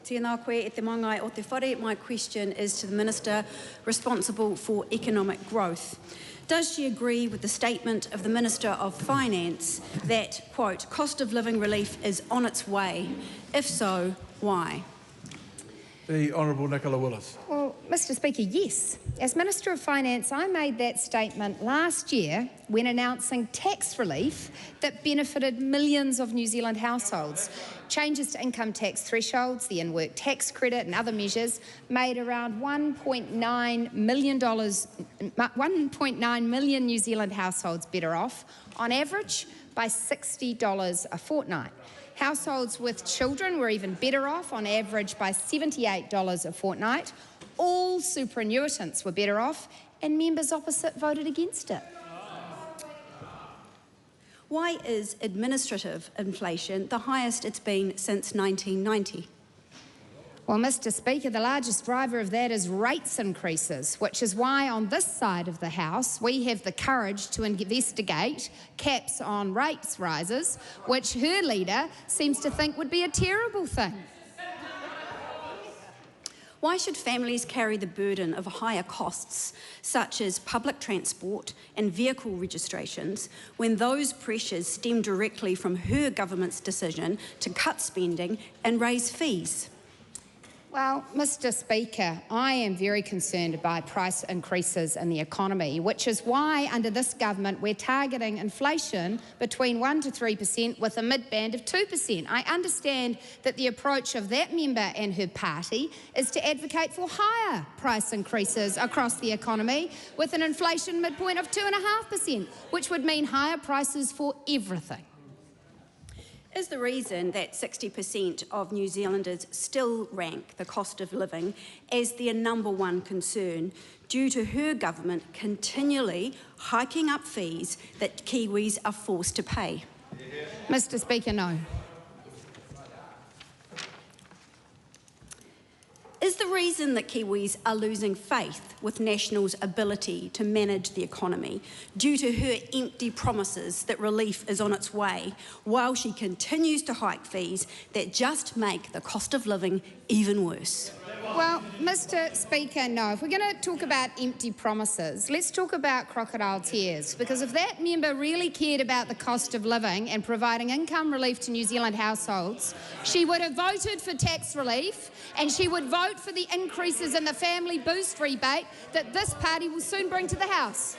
Tēnā koe e te mangai o te whare. My question is to the Minister responsible for economic growth. Does she agree with the statement of the Minister of Finance that, quote, cost of living relief is on its way? If so, why? The Honourable Nicola Willis. Well, Mr Speaker, yes. As Minister of Finance, I made that statement last year when announcing tax relief that benefited millions of New Zealand households. Changes to income tax thresholds, the in-work tax credit and other measures made around $1.9 million New Zealand households better off, on average by $60 a fortnight. Households with children were even better off, on average by $78 a fortnight. All superannuitants were better off, and members opposite voted against it. Why is administrative inflation the highest it's been since 1990? Well, Mr Speaker, the largest driver of that is rates increases, which is why on this side of the House we have the courage to investigate caps on rates rises, which her leader seems to think would be a terrible thing. Why should families carry the burden of higher costs, such as public transport and vehicle registrations, when those pressures stem directly from her government's decision to cut spending and raise fees? Well, Mr Speaker, I am very concerned by price increases in the economy, which is why under this government we're targeting inflation between 1% to 3% with a mid-band of 2%. I understand that the approach of that member and her party is to advocate for higher price increases across the economy with an inflation midpoint of 2.5%, which would mean higher prices for everything. Is the reason that 60% of New Zealanders still rank the cost of living as their #1 concern due to her government continually hiking up fees that Kiwis are forced to pay? Mr Speaker, no. Is the reason that Kiwis are losing faith with National's ability to manage the economy due to her empty promises that relief is on its way, while she continues to hike fees that just make the cost of living even worse? Well, Mr Speaker, no. If we're going to talk about empty promises, let's talk about crocodile tears, because if that member really cared about the cost of living and providing income relief to New Zealand households, she would have voted for tax relief and she would vote for the increases in the family boost rebate that this party will soon bring to the House.